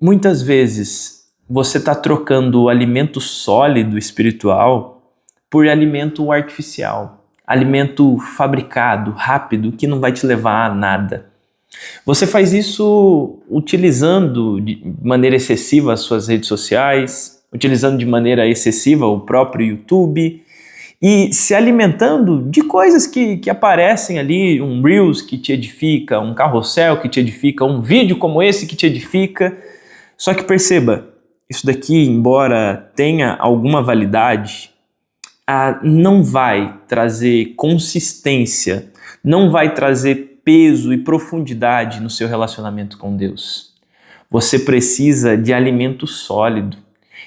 Muitas vezes você está trocando o alimento sólido espiritual por alimento artificial, alimento fabricado, rápido, que não vai te levar a nada. Você faz isso utilizando de maneira excessiva as suas redes sociais, utilizando de maneira excessiva o próprio YouTube e se alimentando de coisas que aparecem ali, um Reels que te edifica, um carrossel que te edifica, um vídeo como esse que te edifica. Só que perceba, isso daqui, embora tenha alguma validade, não vai trazer consistência, não vai trazer peso e profundidade no seu relacionamento com Deus. Você precisa de alimento sólido.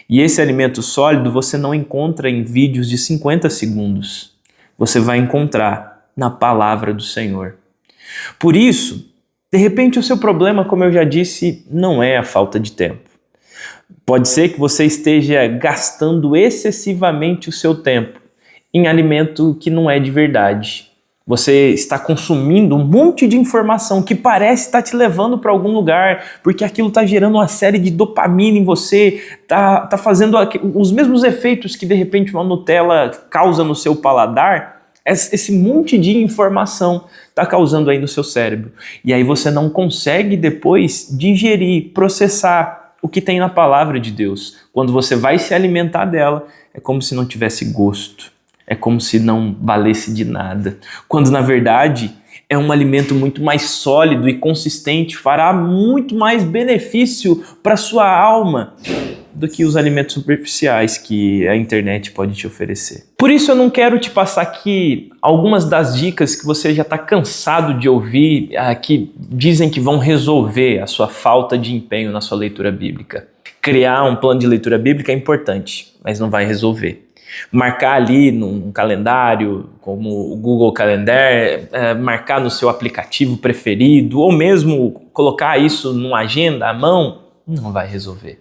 E esse alimento sólido você não encontra em vídeos de 50 segundos. Você vai encontrar na palavra do Senhor. Por isso, de repente o seu problema, como eu já disse, não é a falta de tempo. Pode ser que você esteja gastando excessivamente o seu tempo em alimento que não é de verdade. Você está consumindo um monte de informação que parece estar te levando para algum lugar, porque aquilo está gerando uma série de dopamina em você, está fazendo os mesmos efeitos que de repente uma Nutella causa no seu paladar. Esse monte de informação está causando aí no seu cérebro. E aí você não consegue depois digerir, processar o que tem na palavra de Deus. Quando você vai se alimentar dela, é como se não tivesse gosto. É como se não valesse de nada. Quando na verdade é um alimento muito mais sólido e consistente, fará muito mais benefício para a sua alma do que os alimentos superficiais que a internet pode te oferecer. Por isso eu não quero te passar aqui algumas das dicas que você já está cansado de ouvir, que dizem que vão resolver a sua falta de empenho na sua leitura bíblica. Criar um plano de leitura bíblica é importante, mas não vai resolver. Marcar ali num calendário, como o Google Calendar, marcar no seu aplicativo preferido, ou mesmo colocar isso numa agenda à mão, não vai resolver.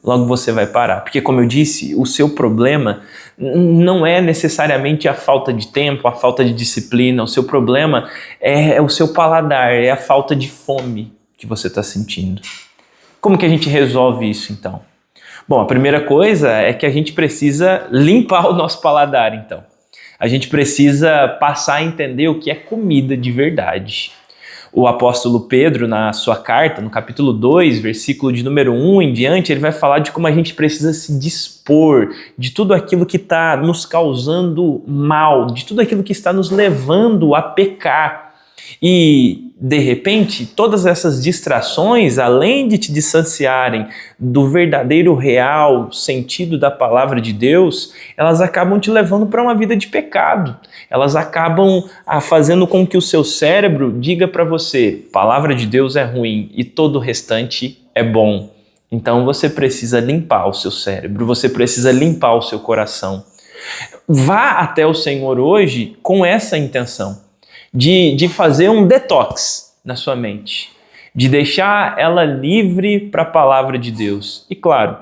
Logo você vai parar, porque como eu disse, o seu problema não é necessariamente a falta de tempo, a falta de disciplina, o seu problema é o seu paladar, é a falta de fome que você está sentindo. Como que a gente resolve isso então? Bom, a primeira coisa é que a gente precisa limpar o nosso paladar, então. A gente precisa passar a entender o que é comida de verdade. O apóstolo Pedro, na sua carta, no capítulo 2, versículo de número 1 em diante, ele vai falar de como a gente precisa se dispor de tudo aquilo que está nos causando mal, de tudo aquilo que está nos levando a pecar. E, de repente, todas essas distrações, além de te distanciarem do verdadeiro, real sentido da palavra de Deus, elas acabam te levando para uma vida de pecado. Elas acabam fazendo com que o seu cérebro diga para você: palavra de Deus é ruim e todo o restante é bom. Então você precisa limpar o seu cérebro, você precisa limpar o seu coração. Vá até o Senhor hoje com essa intenção. De fazer um detox na sua mente, de deixar ela livre para a palavra de Deus. E claro,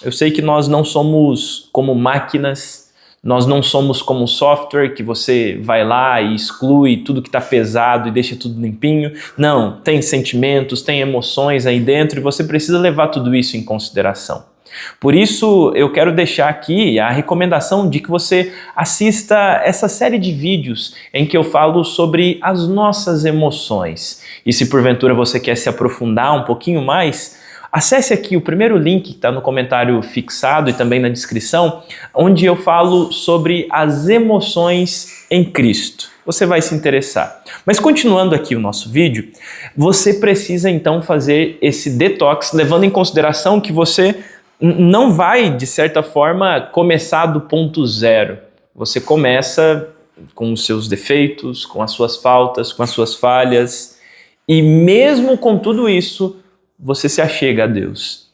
eu sei que nós não somos como máquinas, nós não somos como software que você vai lá e exclui tudo que está pesado e deixa tudo limpinho. Não, tem sentimentos, tem emoções aí dentro e você precisa levar tudo isso em consideração. Por isso, eu quero deixar aqui a recomendação de que você assista essa série de vídeos em que eu falo sobre as nossas emoções. E se porventura você quer se aprofundar um pouquinho mais, acesse aqui o primeiro link que está no comentário fixado e também na descrição, onde eu falo sobre as emoções em Cristo. Você vai se interessar. Mas continuando aqui o nosso vídeo, você precisa então fazer esse detox, levando em consideração que você não vai, de certa forma, começar do ponto zero. Você começa com os seus defeitos, com as suas faltas, com as suas falhas. E mesmo com tudo isso, você se achega a Deus.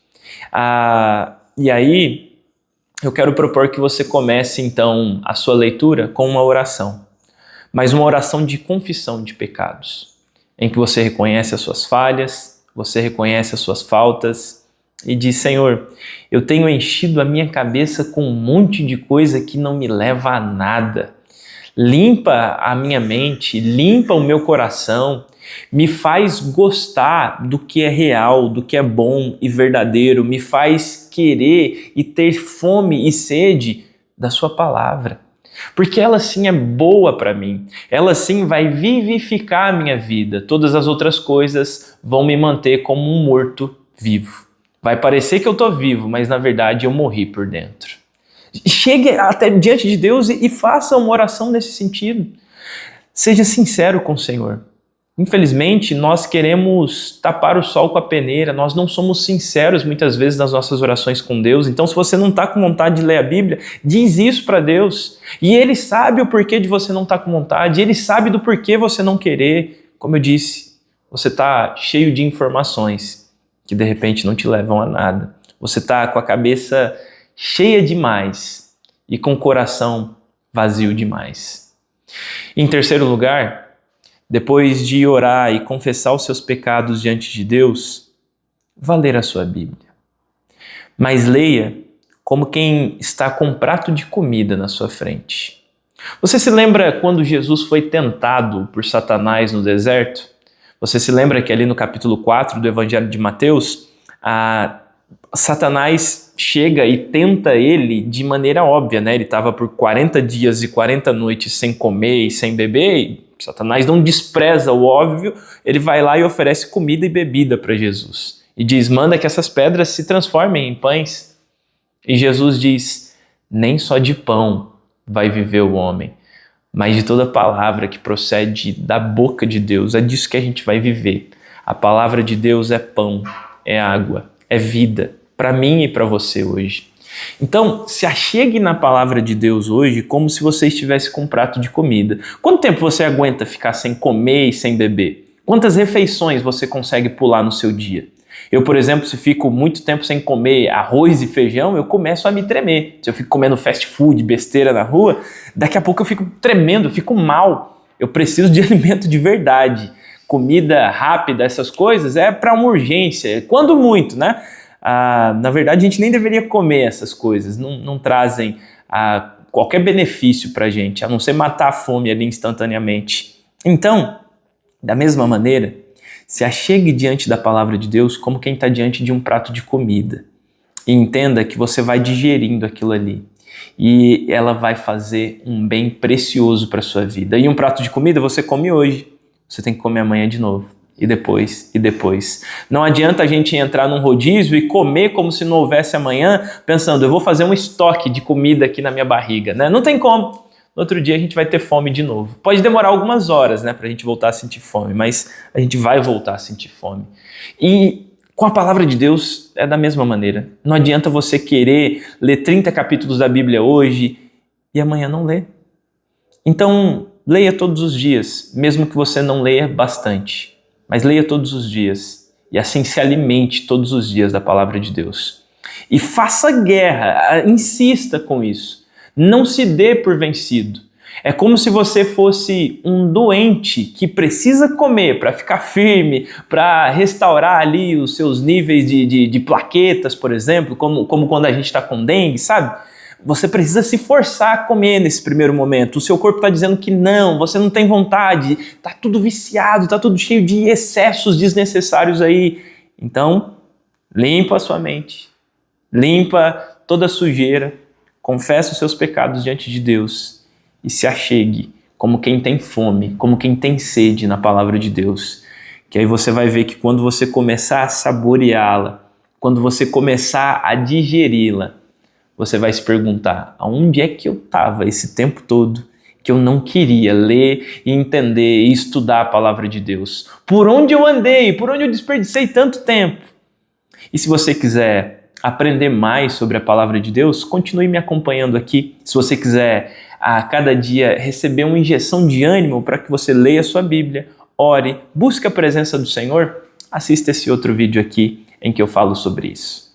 E aí, eu quero propor que você comece, então, a sua leitura com uma oração. Mas uma oração de confissão de pecados, em que você reconhece as suas falhas, você reconhece as suas faltas, e diz: Senhor, eu tenho enchido a minha cabeça com um monte de coisa que não me leva a nada. Limpa a minha mente, limpa o meu coração me faz gostar do que é real, do que é bom e verdadeiro, me faz querer e ter fome e sede da sua palavra. Porque ela sim é boa para mim, ela sim vai vivificar a minha vida. Todas as outras coisas vão me manter como um morto vivo. Vai parecer que eu estou vivo, mas na verdade eu morri por dentro. Chegue até diante de Deus e faça uma oração nesse sentido. Seja sincero com o Senhor. Infelizmente, nós queremos tapar o sol com a peneira, nós não somos sinceros muitas vezes nas nossas orações com Deus. Então, se você não está com vontade de ler a Bíblia, diz isso para Deus. E Ele sabe o porquê de você não estar com vontade, Ele sabe do porquê você não querer. Como eu disse, você está cheio de informações que de repente não te levam a nada. Você está com a cabeça cheia demais e com o coração vazio demais. Em terceiro lugar, depois de orar e confessar os seus pecados diante de Deus, vá ler a sua Bíblia. Mas leia como quem está com um prato de comida na sua frente. Você se lembra quando Jesus foi tentado por Satanás no deserto? Você se lembra que ali no capítulo 4 do Evangelho de Mateus, Satanás chega e tenta ele de maneira óbvia, né? Ele estava por 40 dias e 40 noites sem comer e sem beber, e Satanás não despreza o óbvio, ele vai lá e oferece comida e bebida para Jesus. E diz, manda que essas pedras se transformem em pães. E Jesus diz, nem só de pão vai viver o homem, mas de toda palavra que procede da boca de Deus. É disso que a gente vai viver. A palavra de Deus é pão, é água, é vida, para mim e para você hoje. Então, se achegue na palavra de Deus hoje como se você estivesse com um prato de comida. Quanto tempo você aguenta ficar sem comer e sem beber? Quantas refeições você consegue pular no seu dia? Eu, por exemplo, se fico muito tempo sem comer arroz e feijão, eu começo a me tremer. Se eu fico comendo fast food, besteira na rua, daqui a pouco eu fico tremendo, eu fico mal. Eu preciso de alimento de verdade. Comida rápida, essas coisas, é para uma urgência. Quando muito, né? Na verdade, a gente nem deveria comer essas coisas, não trazem qualquer benefício para a gente, a não ser matar a fome ali instantaneamente. Então, da mesma maneira, se achegue diante da palavra de Deus como quem está diante de um prato de comida. E entenda que você vai digerindo aquilo ali. E ela vai fazer um bem precioso para a sua vida. E um prato de comida você come hoje, você tem que comer amanhã de novo. E depois, e depois. Não adianta a gente entrar num rodízio e comer como se não houvesse amanhã, pensando, eu vou fazer um estoque de comida aqui na minha barriga, né? Não tem como. No outro dia a gente vai ter fome de novo. Pode demorar algumas horas, né, pra gente voltar a sentir fome, mas a gente vai voltar a sentir fome. E com a palavra de Deus é da mesma maneira. Não adianta você querer ler 30 capítulos da Bíblia hoje e amanhã não ler. Então, leia todos os dias, mesmo que você não leia bastante. Mas leia todos os dias e assim se alimente todos os dias da palavra de Deus. E faça guerra, insista com isso. Não se dê por vencido. É como se você fosse um doente que precisa comer para ficar firme, para restaurar ali os seus níveis de plaquetas, por exemplo, como quando a gente está com dengue, sabe? Você precisa se forçar a comer nesse primeiro momento. O seu corpo está dizendo que não, você não tem vontade, está tudo viciado, está tudo cheio de excessos desnecessários aí. Então, limpa a sua mente, limpa toda a sujeira, confessa os seus pecados diante de Deus e se achegue como quem tem fome, como quem tem sede na palavra de Deus. Que aí você vai ver que quando você começar a saboreá-la, quando você começar a digeri-la, você vai se perguntar, aonde é que eu estava esse tempo todo que eu não queria ler e entender e estudar a palavra de Deus? Por onde eu andei? Por onde eu desperdicei tanto tempo? E se você quiser aprender mais sobre a palavra de Deus, continue me acompanhando aqui. Se você quiser a cada dia receber uma injeção de ânimo para que você leia a sua Bíblia, ore, busque a presença do Senhor, assista esse outro vídeo aqui em que eu falo sobre isso.